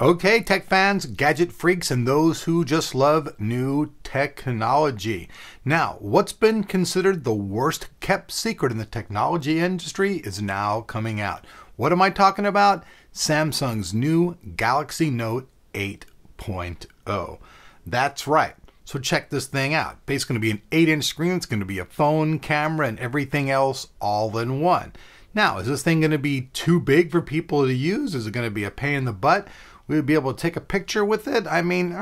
Okay, tech fans, gadget freaks, and those who just love new technology. Now, what's been considered the worst kept secret in the technology industry is now coming out. What am I talking about? Samsung's new Galaxy Note 8.0. That's right. So check this thing out. Basically going to be an 8-inch screen. It's going to be a phone, camera, and everything else all in one. Now, is this thing going to be too big for people to use? Is it going to be a pain in the butt? We would be able to take a picture with it? I mean,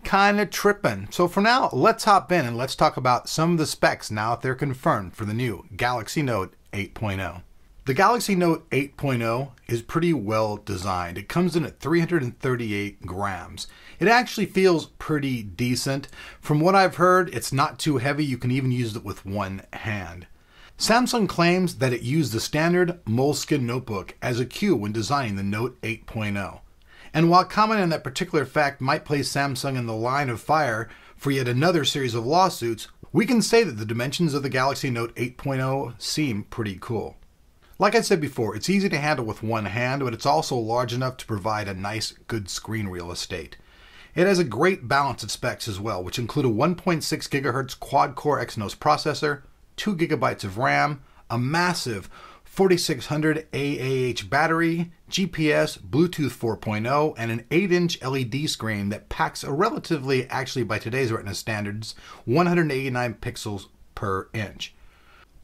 kind of tripping. So for now, let's hop in and let's talk about some of the specs now that they're confirmed for the new Galaxy Note 8.0. The Galaxy Note 8.0 is pretty well designed. It comes in at 338 grams. It actually feels pretty decent. From what I've heard, it's not too heavy. You can even use it with one hand. Samsung claims that it used the standard Moleskine notebook as a cue when designing the Note 8.0. And while commenting on that particular fact might place Samsung in the line of fire for yet another series of lawsuits, we can say that the dimensions of the Galaxy Note 8.0 seem pretty cool. Like I said before, it's easy to handle with one hand, but it's also large enough to provide a nice, good screen real estate. It has a great balance of specs as well, which include a 1.6 GHz quad-core Exynos processor, 2 GB of RAM, a massive 4600 AAH battery, GPS, Bluetooth 4.0, and an 8-inch LED screen that packs a relatively, actually by today's Retina standards, 189 pixels per inch.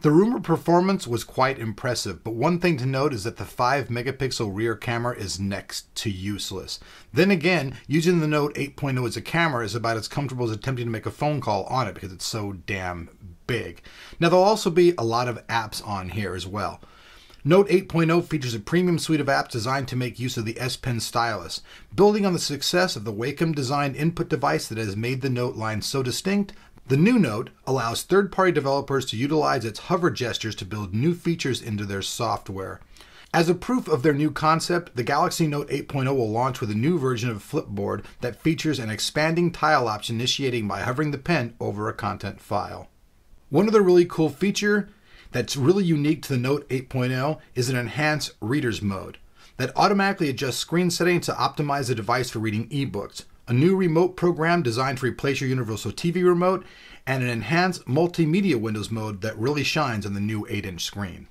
The rumored performance was quite impressive, but one thing to note is that the 5-megapixel rear camera is next to useless. Then again, using the Note 8.0 as a camera is about as comfortable as attempting to make a phone call on it because it's so damn big. Now there'll also be a lot of apps on here as well. Note 8.0 features a premium suite of apps designed to make use of the S Pen stylus. Building on the success of the Wacom-designed input device that has made the Note line so distinct, the new Note allows third-party developers to utilize its hover gestures to build new features into their software. As a proof of their new concept, the Galaxy Note 8.0 will launch with a new version of Flipboard that features an expanding tile option initiating by hovering the pen over a content file. One other really cool feature that's really unique to the Note 8.0 is an enhanced readers mode that automatically adjusts screen settings to optimize the device for reading ebooks, a new remote program designed to replace your universal TV remote, and an enhanced multimedia windows mode that really shines on the new 8-inch screen.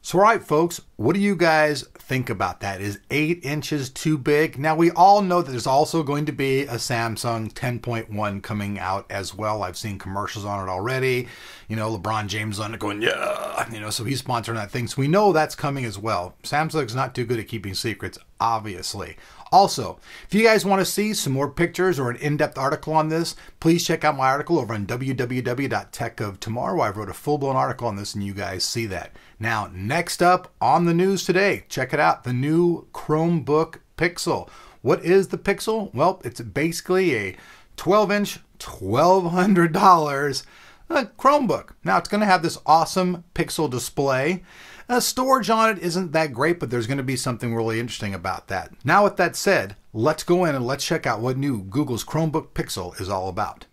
So alright folks, what do you guys think about that? Is 8 inches too big? Now we all know that there's also going to be a Samsung 10.1 coming out as well. I've seen commercials on it already. You know, LeBron James on it going, yeah, you know, so he's sponsoring that thing. So we know that's coming as well. Samsung's not too good at keeping secrets, obviously. Also, if you guys want to see some more pictures or an in-depth article on this, please check out my article over on www.techoftomorrow. I wrote a full-blown article on this and you guys see that. Now, next up on the news today, check it out, the new Chromebook Pixel. What is the Pixel? Well, it's basically a 12-inch, $1,200 Chromebook. Now, it's going to have this awesome Pixel display. Storage on it isn't that great, but there's going to be something really interesting about that. Now with that said, let's go in and let's check out what new Google's Chromebook Pixel is all about.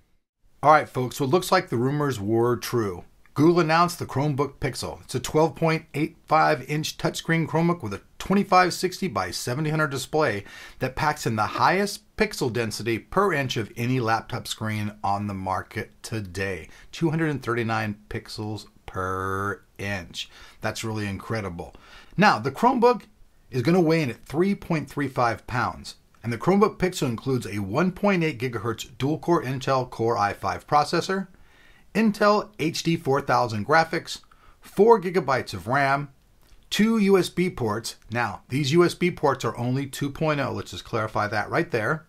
Alright folks, so it looks like the rumors were true. Google announced the Chromebook Pixel. It's a 12.85-inch touchscreen Chromebook with a 2560 by 1700 display that packs in the highest pixel density per inch of any laptop screen on the market today. 239 pixels per inch. That's really incredible. Now, the Chromebook is going to weigh in at 3.35 pounds. And the Chromebook Pixel includes a 1.8 GHz dual-core Intel Core i5 processor, Intel HD 4000 graphics, 4 GB of RAM, 2 USB ports. Now, these USB ports are only 2.0. Let's just clarify that right there.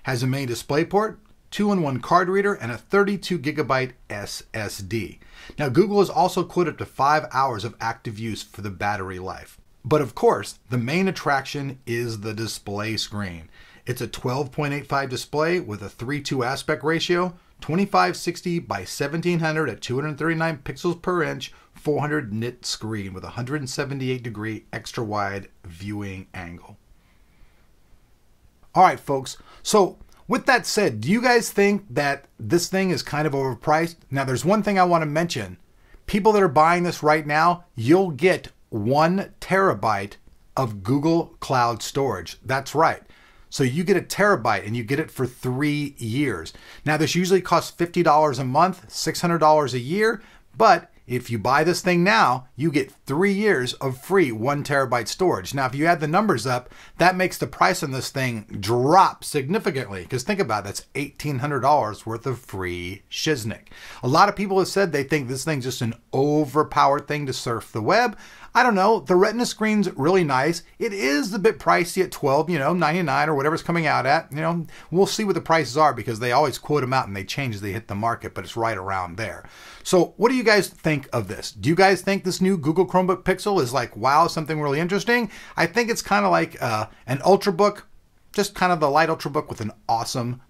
Has a main display port, 2-in-1 card reader, and a 32 GB SSD. Now, Google has also quoted up to 5 hours of active use for the battery life. But of course, the main attraction is the display screen. It's a 12.85 display with a 3:2 aspect ratio, 2560 by 1700 at 239 pixels per inch, 400 nit screen with a 178-degree extra wide viewing angle. All right, folks. So with that said, do you guys think that this thing is kind of overpriced? Now, there's one thing I want to mention. People that are buying this right now, you'll get 1 terabyte of Google Cloud storage. That's right. So you get a terabyte and you get it for 3 years. Now this usually costs $50 a month, $600 a year, but if you buy this thing now, you get 3 years of free 1 terabyte storage. Now, if you add the numbers up, that makes the price on this thing drop significantly. Because think about it, that's $1,800 worth of free shiznick. A lot of people have said they think this thing's just an overpowered thing to surf the web. I don't know. The Retina screen's really nice. It is a bit pricey at $12.99 or whatever's coming out at. We'll see what the prices are because they always quote them out and they change as they hit the market, but it's right around there. So what do you guys think of this? Do you guys think this new Google Chromebook Pixel is like, wow, something really interesting? I think it's kind of like an Ultrabook, just kind of the light Ultrabook with an awesome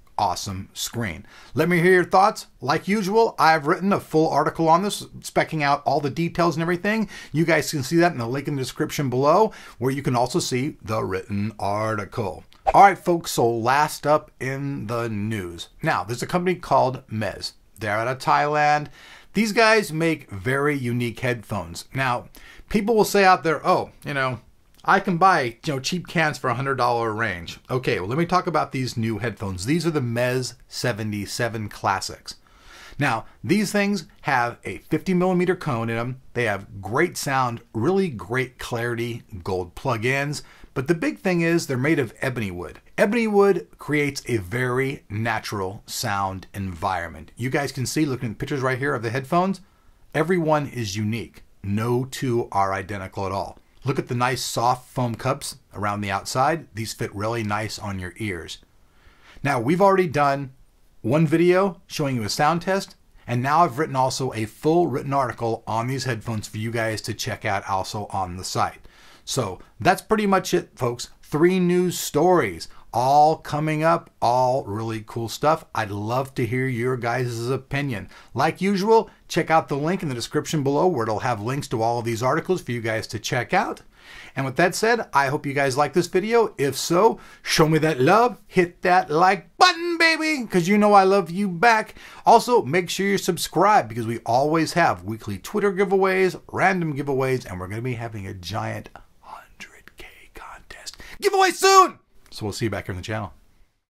screen. Let me hear your thoughts. Like usual, I've written a full article on this, specking out all the details and everything. You guys can see that in the link in the description below, where you can also see the written article. All right, folks, so last up in the news. Now, there's a company called Meze. They're out of Thailand. These guys make very unique headphones. Now, people will say out there, oh, I can buy, cheap cans for $100 range. Okay, well, let me talk about these new headphones. These are the Meze 77 Classics. Now, these things have a 50mm cone in them. They have great sound, really great clarity, gold plug-ins. But the big thing is they're made of ebony wood. Ebony wood creates a very natural sound environment. You guys can see, looking at the pictures right here of the headphones, every one is unique. No two are identical at all. Look at the nice soft foam cups around the outside. These fit really nice on your ears. Now, we've already done one video showing you a sound test, and now I've written also a full written article on these headphones for you guys to check out also on the site. So that's pretty much it, folks. 3 news stories, all coming up, all really cool stuff. I'd love to hear your guys' opinion. Like usual, check out the link in the description below where it'll have links to all of these articles for you guys to check out. And with that said, I hope you guys like this video. If so, show me that love. Hit that like button, baby, because you know I love you back. Also, make sure you're subscribed because we always have weekly Twitter giveaways, random giveaways, and we're going to be having a giant 100K contest giveaway soon. So we'll see you back here on the channel.